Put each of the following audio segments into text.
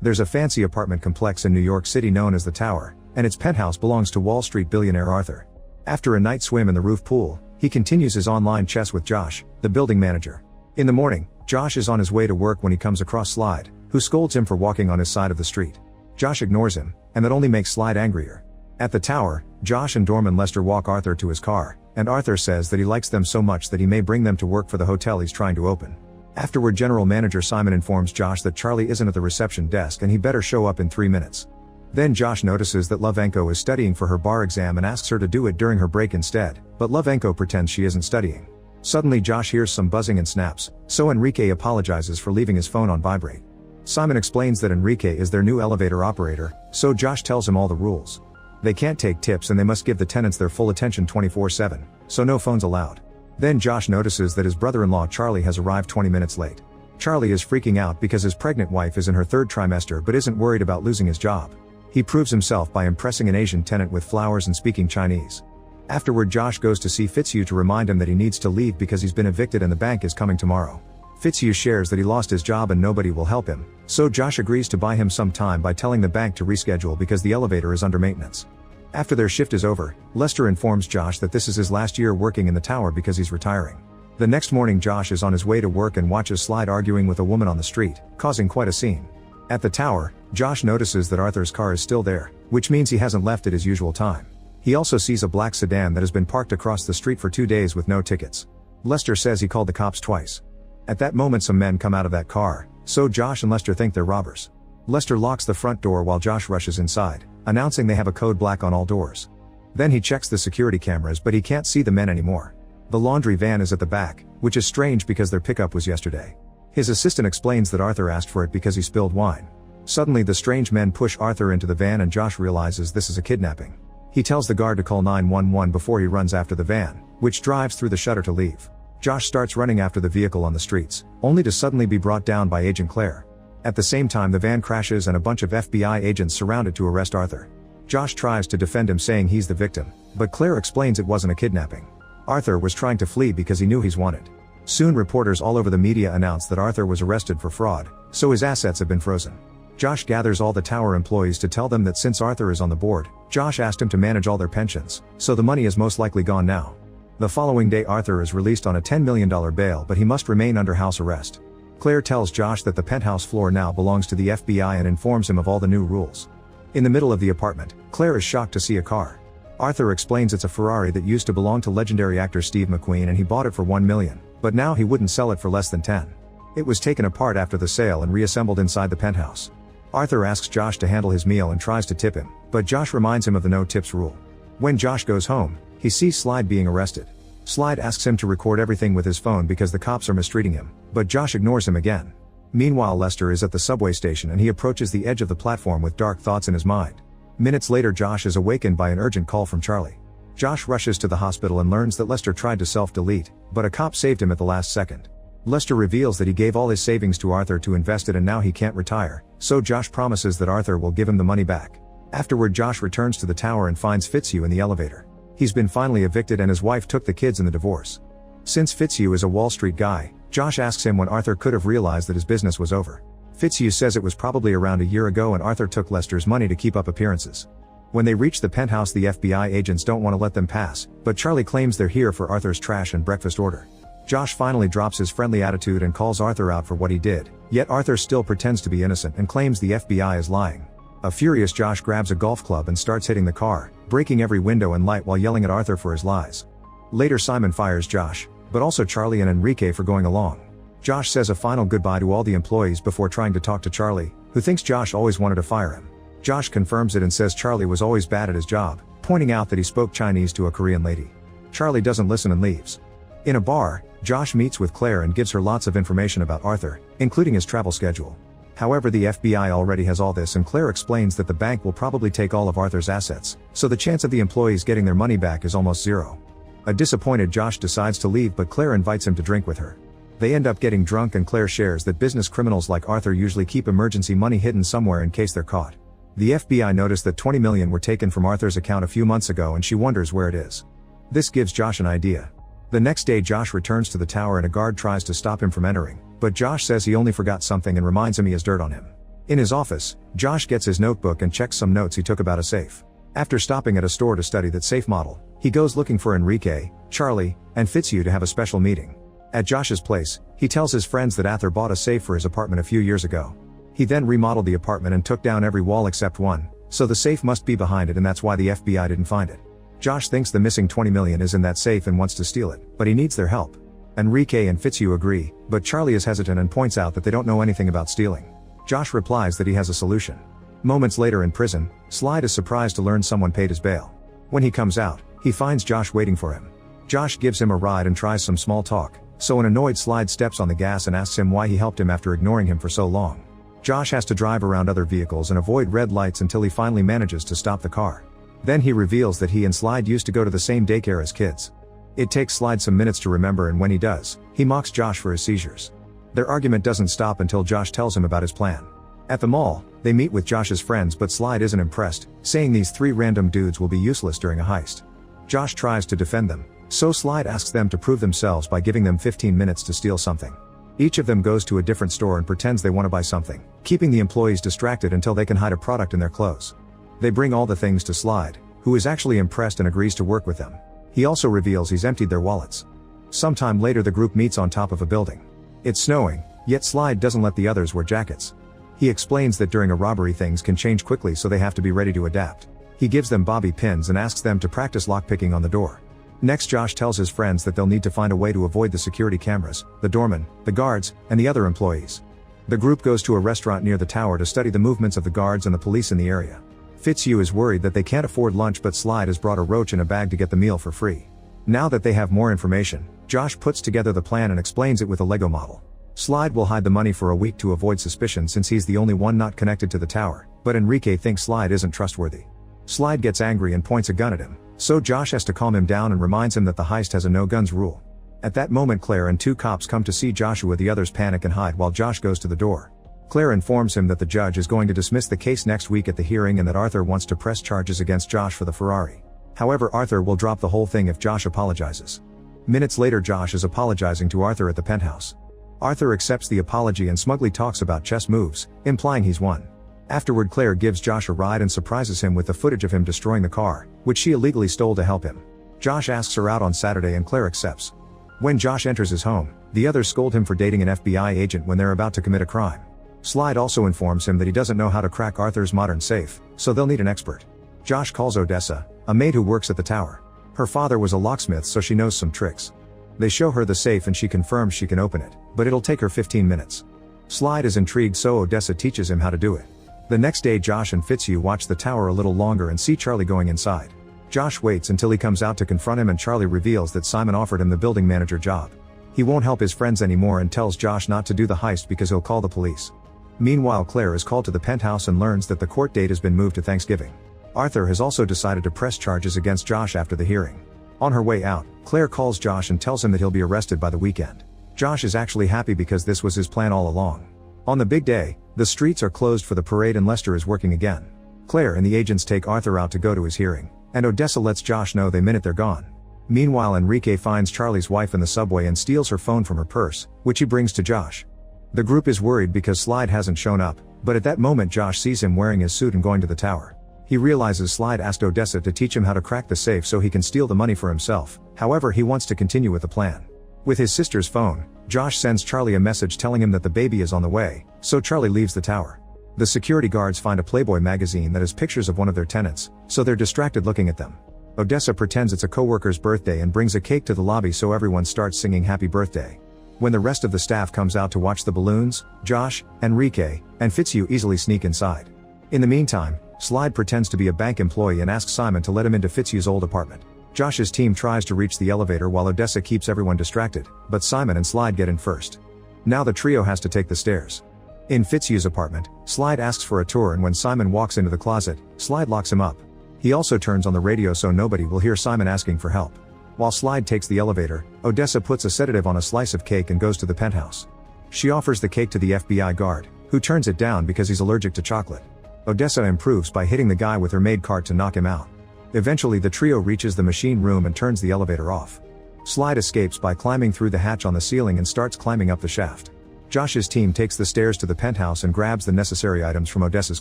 There's a fancy apartment complex in New York City known as the Tower, and its penthouse belongs to Wall Street billionaire Arthur. After a night swim in the roof pool, he continues his online chess with Josh, the building manager. In the morning, Josh is on his way to work when he comes across Slide, who scolds him for walking on his side of the street. Josh ignores him, and that only makes Slide angrier. At the Tower, Josh and doorman Lester walk Arthur to his car, and Arthur says that he likes them so much that he may bring them to work for the hotel he's trying to open. Afterward, general manager Simon informs Josh that Charlie isn't at the reception desk and he better show up in 3 minutes. Then Josh notices that Lovenko is studying for her bar exam and asks her to do it during her break instead, but Lovenko pretends she isn't studying. Suddenly Josh hears some buzzing and snaps, so Enrique apologizes for leaving his phone on vibrate. Simon explains that Enrique is their new elevator operator, so Josh tells him all the rules. They can't take tips and they must give the tenants their full attention 24/7, so no phones allowed. Then Josh notices that his brother-in-law Charlie has arrived 20 minutes late. Charlie is freaking out because his pregnant wife is in her 3rd trimester but isn't worried about losing his job. He proves himself by impressing an Asian tenant with flowers and speaking Chinese. Afterward, Josh goes to see Fitzhugh to remind him that he needs to leave because he's been evicted and the bank is coming tomorrow. Fitzhugh shares that he lost his job and nobody will help him, so Josh agrees to buy him some time by telling the bank to reschedule because the elevator is under maintenance. After their shift is over, Lester informs Josh that this is his last year working in the tower because he's retiring. The next morning, Josh is on his way to work and watches Slide arguing with a woman on the street, causing quite a scene. At the tower, Josh notices that Arthur's car is still there, which means he hasn't left at his usual time. He also sees a black sedan that has been parked across the street for 2 days with no tickets. Lester says he called the cops twice. At that moment, some men come out of that car, so Josh and Lester think they're robbers. Lester locks the front door while Josh rushes inside, announcing they have a code black on all doors. Then he checks the security cameras but he can't see the men anymore. The laundry van is at the back, which is strange because their pickup was yesterday. His assistant explains that Arthur asked for it because he spilled wine. Suddenly the strange men push Arthur into the van and Josh realizes this is a kidnapping. He tells the guard to call 911 before he runs after the van, which drives through the shutter to leave. Josh starts running after the vehicle on the streets, only to suddenly be brought down by Agent Claire. At the same time, the van crashes and a bunch of FBI agents surround it to arrest Arthur. Josh tries to defend him saying he's the victim, but Claire explains it wasn't a kidnapping. Arthur was trying to flee because he knew he's wanted. Soon reporters all over the media announce that Arthur was arrested for fraud, so his assets have been frozen. Josh gathers all the tower employees to tell them that since Arthur is on the board, Josh asked him to manage all their pensions, so the money is most likely gone now. The following day, Arthur is released on a $10 million bail, but he must remain under house arrest. Claire tells Josh that the penthouse floor now belongs to the FBI and informs him of all the new rules. In the middle of the apartment, Claire is shocked to see a car. Arthur explains it's a Ferrari that used to belong to legendary actor Steve McQueen and he bought it for $1 million, but now he wouldn't sell it for less than 10. It was taken apart after the sale and reassembled inside the penthouse. Arthur asks Josh to handle his meal and tries to tip him, but Josh reminds him of the no tips rule. When Josh goes home, he sees Slide being arrested. Slide asks him to record everything with his phone because the cops are mistreating him, but Josh ignores him again. Meanwhile, Lester is at the subway station and he approaches the edge of the platform with dark thoughts in his mind. Minutes later, Josh is awakened by an urgent call from Charlie. Josh rushes to the hospital and learns that Lester tried to self-delete, but a cop saved him at the last second. Lester reveals that he gave all his savings to Arthur to invest it and now he can't retire, so Josh promises that Arthur will give him the money back. Afterward, Josh returns to the tower and finds Fitzhugh in the elevator. He's been finally evicted and his wife took the kids in the divorce. Since Fitzhugh is a Wall Street guy, Josh asks him when Arthur could have realized that his business was over. Fitzhugh says it was probably around a year ago and Arthur took Lester's money to keep up appearances. When they reach the penthouse, the FBI agents don't want to let them pass, but Charlie claims they're here for Arthur's trash and breakfast order. Josh finally drops his friendly attitude and calls Arthur out for what he did, yet Arthur still pretends to be innocent and claims the FBI is lying. A furious Josh grabs a golf club and starts hitting the car, breaking every window and light while yelling at Arthur for his lies. Later, Simon fires Josh, but also Charlie and Enrique for going along. Josh says a final goodbye to all the employees before trying to talk to Charlie, who thinks Josh always wanted to fire him. Josh confirms it and says Charlie was always bad at his job, pointing out that he spoke Chinese to a Korean lady. Charlie doesn't listen and leaves. In a bar, Josh meets with Claire and gives her lots of information about Arthur, including his travel schedule. However, the FBI already has all this and Claire explains that the bank will probably take all of Arthur's assets, so the chance of the employees getting their money back is almost zero. A disappointed Josh decides to leave, but Claire invites him to drink with her. They end up getting drunk and Claire shares that business criminals like Arthur usually keep emergency money hidden somewhere in case they're caught. The FBI noticed that $20 million were taken from Arthur's account a few months ago and she wonders where it is. This gives Josh an idea. The next day, Josh returns to the tower and a guard tries to stop him from entering, but Josh says he only forgot something and reminds him he has dirt on him. In his office, Josh gets his notebook and checks some notes he took about a safe. After stopping at a store to study that safe model, he goes looking for Enrique, Charlie, and Fitzhugh to have a special meeting. At Josh's place, he tells his friends that Arthur bought a safe for his apartment a few years ago. He then remodeled the apartment and took down every wall except one, so the safe must be behind it, and that's why the FBI didn't find it. Josh thinks the missing $20 million is in that safe and wants to steal it, but he needs their help. Enrique and Fitzhugh agree, but Charlie is hesitant and points out that they don't know anything about stealing. Josh replies that he has a solution. Moments later in prison, Slide is surprised to learn someone paid his bail. When he comes out, he finds Josh waiting for him. Josh gives him a ride and tries some small talk, so an annoyed Slide steps on the gas and asks him why he helped him after ignoring him for so long. Josh has to drive around other vehicles and avoid red lights until he finally manages to stop the car. Then he reveals that he and Slide used to go to the same daycare as kids. It takes Slide some minutes to remember, and when he does, he mocks Josh for his seizures. Their argument doesn't stop until Josh tells him about his plan. At the mall, they meet with Josh's friends, but Slide isn't impressed, saying these three random dudes will be useless during a heist. Josh tries to defend them, so Slide asks them to prove themselves by giving them 15 minutes to steal something. Each of them goes to a different store and pretends they want to buy something, keeping the employees distracted until they can hide a product in their clothes. They bring all the things to Slide, who is actually impressed and agrees to work with them. He also reveals he's emptied their wallets. Sometime later, the group meets on top of a building. It's snowing, yet Slide doesn't let the others wear jackets. He explains that during a robbery things can change quickly, so they have to be ready to adapt. He gives them bobby pins and asks them to practice lockpicking on the door. Next, Josh tells his friends that they'll need to find a way to avoid the security cameras, the doorman, the guards, and the other employees. The group goes to a restaurant near the tower to study the movements of the guards and the police in the area. Fitzhugh is worried that they can't afford lunch, but Slide has brought a roach in a bag to get the meal for free. Now that they have more information, Josh puts together the plan and explains it with a Lego model. Slide will hide the money for a week to avoid suspicion since he's the only one not connected to the tower, but Enrique thinks Slide isn't trustworthy. Slide gets angry and points a gun at him, so Josh has to calm him down and reminds him that the heist has a no-guns rule. At that moment, Claire and two cops come to see Joshua. The others panic and hide while Josh goes to the door. Claire informs him that the judge is going to dismiss the case next week at the hearing and that Arthur wants to press charges against Josh for the Ferrari. However, Arthur will drop the whole thing if Josh apologizes. Minutes later, Josh is apologizing to Arthur at the penthouse. Arthur accepts the apology and smugly talks about chess moves, implying he's won. Afterward, Claire gives Josh a ride and surprises him with the footage of him destroying the car, which she illegally stole to help him. Josh asks her out on Saturday and Claire accepts. When Josh enters his home, the others scold him for dating an FBI agent when they're about to commit a crime. Slide also informs him that he doesn't know how to crack Arthur's modern safe, so they'll need an expert. Josh calls Odessa, a maid who works at the tower. Her father was a locksmith, so she knows some tricks. They show her the safe and she confirms she can open it, but it'll take her 15 minutes. Slide is intrigued, so Odessa teaches him how to do it. The next day, Josh and Fitzhugh watch the tower a little longer and see Charlie going inside. Josh waits until he comes out to confront him, and Charlie reveals that Simon offered him the building manager job. He won't help his friends anymore and tells Josh not to do the heist because he'll call the police. Meanwhile, Claire is called to the penthouse and learns that the court date has been moved to Thanksgiving. Arthur has also decided to press charges against Josh after the hearing. On her way out, Claire calls Josh and tells him that he'll be arrested by the weekend. Josh is actually happy because this was his plan all along. On the big day, the streets are closed for the parade and Lester is working again. Claire and the agents take Arthur out to go to his hearing, and Odessa lets Josh know the minute they're gone. Meanwhile, Enrique finds Charlie's wife in the subway and steals her phone from her purse, which he brings to Josh. The group is worried because Slide hasn't shown up, but at that moment Josh sees him wearing his suit and going to the tower. He realizes Slide asked Odessa to teach him how to crack the safe so he can steal the money for himself. However, he wants to continue with the plan. With his sister's phone, Josh sends Charlie a message telling him that the baby is on the way, so Charlie leaves the tower. The security guards find a Playboy magazine that has pictures of one of their tenants, so they're distracted looking at them. Odessa pretends it's a coworker's birthday and brings a cake to the lobby, so everyone starts singing happy birthday. When the rest of the staff comes out to watch the balloons, Josh, Enrique, and Fitzhugh easily sneak inside. In the meantime, Slide pretends to be a bank employee and asks Simon to let him into Fitzhugh's old apartment. Josh's team tries to reach the elevator while Odessa keeps everyone distracted, but Simon and Slide get in first. Now the trio has to take the stairs. In Fitzhugh's apartment, Slide asks for a tour, and when Simon walks into the closet, Slide locks him up. He also turns on the radio so nobody will hear Simon asking for help. While Slide takes the elevator, Odessa puts a sedative on a slice of cake and goes to the penthouse. She offers the cake to the FBI guard, who turns it down because he's allergic to chocolate. Odessa improves by hitting the guy with her maid cart to knock him out. Eventually, the trio reaches the machine room and turns the elevator off. Slide escapes by climbing through the hatch on the ceiling and starts climbing up the shaft. Josh's team takes the stairs to the penthouse and grabs the necessary items from Odessa's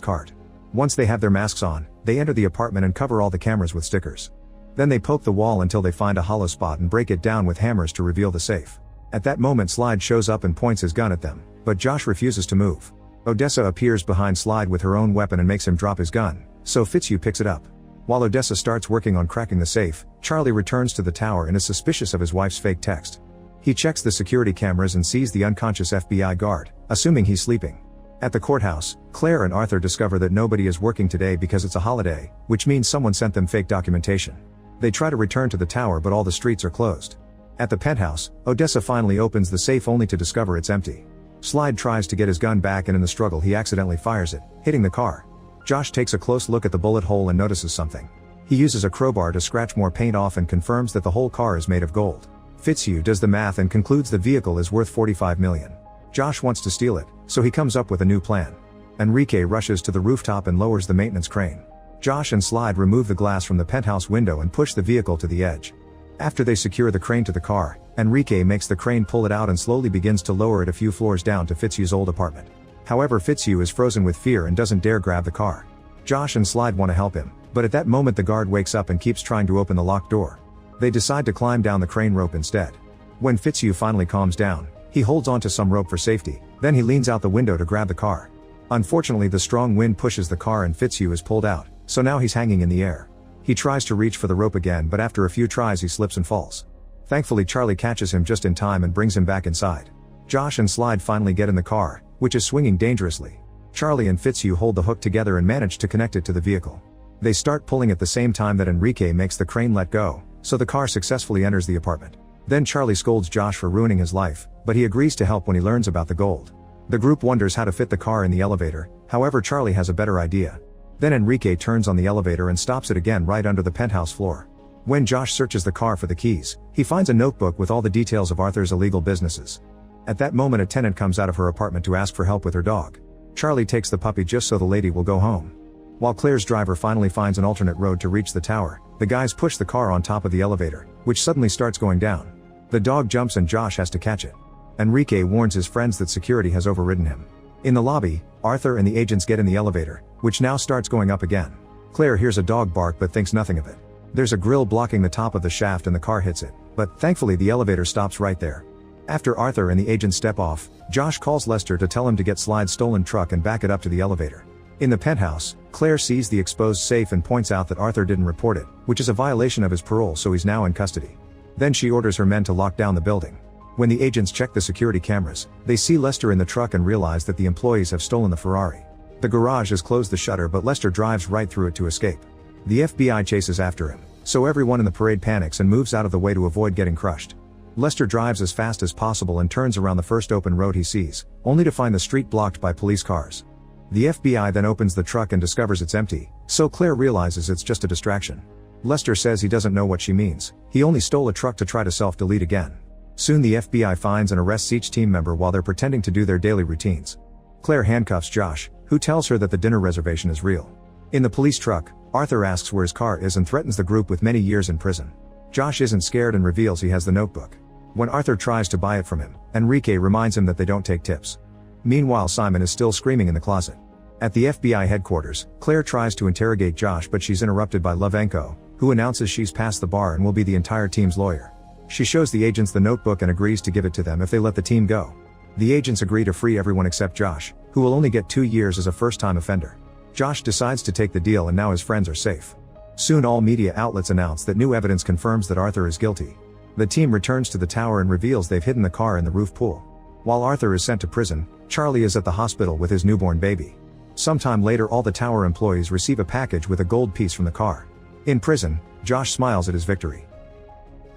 cart. Once they have their masks on, they enter the apartment and cover all the cameras with stickers. Then they poke the wall until they find a hollow spot and break it down with hammers to reveal the safe. At that moment Slide shows up and points his gun at them, but Josh refuses to move. Odessa appears behind Slide with her own weapon and makes him drop his gun, so Fitzhugh picks it up. While Odessa starts working on cracking the safe, Charlie returns to the tower and is suspicious of his wife's fake text. He checks the security cameras and sees the unconscious FBI guard, assuming he's sleeping. At the courthouse, Claire and Arthur discover that nobody is working today because it's a holiday, which means someone sent them fake documentation. They try to return to the tower but all the streets are closed. At the penthouse, Odessa finally opens the safe only to discover it's empty. Slide tries to get his gun back and in the struggle he accidentally fires it, hitting the car. Josh takes a close look at the bullet hole and notices something. He uses a crowbar to scratch more paint off and confirms that the whole car is made of gold. Fitzhugh does the math and concludes the vehicle is worth $45 million. Josh wants to steal it, so he comes up with a new plan. Enrique rushes to the rooftop and lowers the maintenance crane. Josh and Slide remove the glass from the penthouse window and push the vehicle to the edge. After they secure the crane to the car, Enrique makes the crane pull it out and slowly begins to lower it a few floors down to Fitzhugh's old apartment. However, Fitzhugh is frozen with fear and doesn't dare grab the car. Josh and Slide want to help him, but at that moment the guard wakes up and keeps trying to open the locked door. They decide to climb down the crane rope instead. When Fitzhugh finally calms down, he holds onto some rope for safety, then he leans out the window to grab the car. Unfortunately, the strong wind pushes the car and Fitzhugh is pulled out, so now he's hanging in the air. He tries to reach for the rope again, but after a few tries he slips and falls. Thankfully, Charlie catches him just in time and brings him back inside. Josh and Slide finally get in the car, which is swinging dangerously. Charlie and Fitzhugh hold the hook together and manage to connect it to the vehicle. They start pulling at the same time that Enrique makes the crane let go, so the car successfully enters the apartment. Then Charlie scolds Josh for ruining his life, but he agrees to help when he learns about the gold. The group wonders how to fit the car in the elevator, however Charlie has a better idea. Then Enrique turns on the elevator and stops it again right under the penthouse floor. When Josh searches the car for the keys, he finds a notebook with all the details of Arthur's illegal businesses. At that moment a tenant comes out of her apartment to ask for help with her dog. Charlie takes the puppy just so the lady will go home. While Claire's driver finally finds an alternate road to reach the tower, the guys push the car on top of the elevator, which suddenly starts going down. The dog jumps and Josh has to catch it. Enrique warns his friends that security has overridden him. In the lobby, Arthur and the agents get in the elevator, which now starts going up again. Claire hears a dog bark but thinks nothing of it. There's a grill blocking the top of the shaft and the car hits it, but thankfully the elevator stops right there. After Arthur and the agents step off, Josh calls Lester to tell him to get Slide's stolen truck and back it up to the elevator. In the penthouse, Claire sees the exposed safe and points out that Arthur didn't report it, which is a violation of his parole, so he's now in custody. Then she orders her men to lock down the building. When the agents check the security cameras, they see Lester in the truck and realize that the employees have stolen the Ferrari. The garage has closed the shutter but Lester drives right through it to escape. The FBI chases after him, so everyone in the parade panics and moves out of the way to avoid getting crushed. Lester drives as fast as possible and turns around the first open road he sees, only to find the street blocked by police cars. The FBI then opens the truck and discovers it's empty, so Claire realizes it's just a distraction. Lester says he doesn't know what she means, he only stole a truck to try to self-delete again. Soon the FBI finds and arrests each team member while they're pretending to do their daily routines. Claire handcuffs Josh, who tells her that the dinner reservation is real. In the police truck, Arthur asks where his car is and threatens the group with many years in prison. Josh isn't scared and reveals he has the notebook. When Arthur tries to buy it from him, Enrique reminds him that they don't take tips. Meanwhile, Simon is still screaming in the closet. At the FBI headquarters, Claire tries to interrogate Josh but she's interrupted by Lovenko, who announces she's passed the bar and will be the entire team's lawyer. She shows the agents the notebook and agrees to give it to them if they let the team go. The agents agree to free everyone except Josh, who will only get 2 years as a first-time offender. Josh decides to take the deal and now his friends are safe. Soon all media outlets announce that new evidence confirms that Arthur is guilty. The team returns to the tower and reveals they've hidden the car in the roof pool. While Arthur is sent to prison, Charlie is at the hospital with his newborn baby. Sometime later all the tower employees receive a package with a gold piece from the car. In prison, Josh smiles at his victory.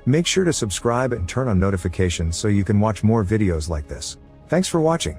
Make sure to subscribe and turn on notifications so you can watch more videos like this. Thanks for watching.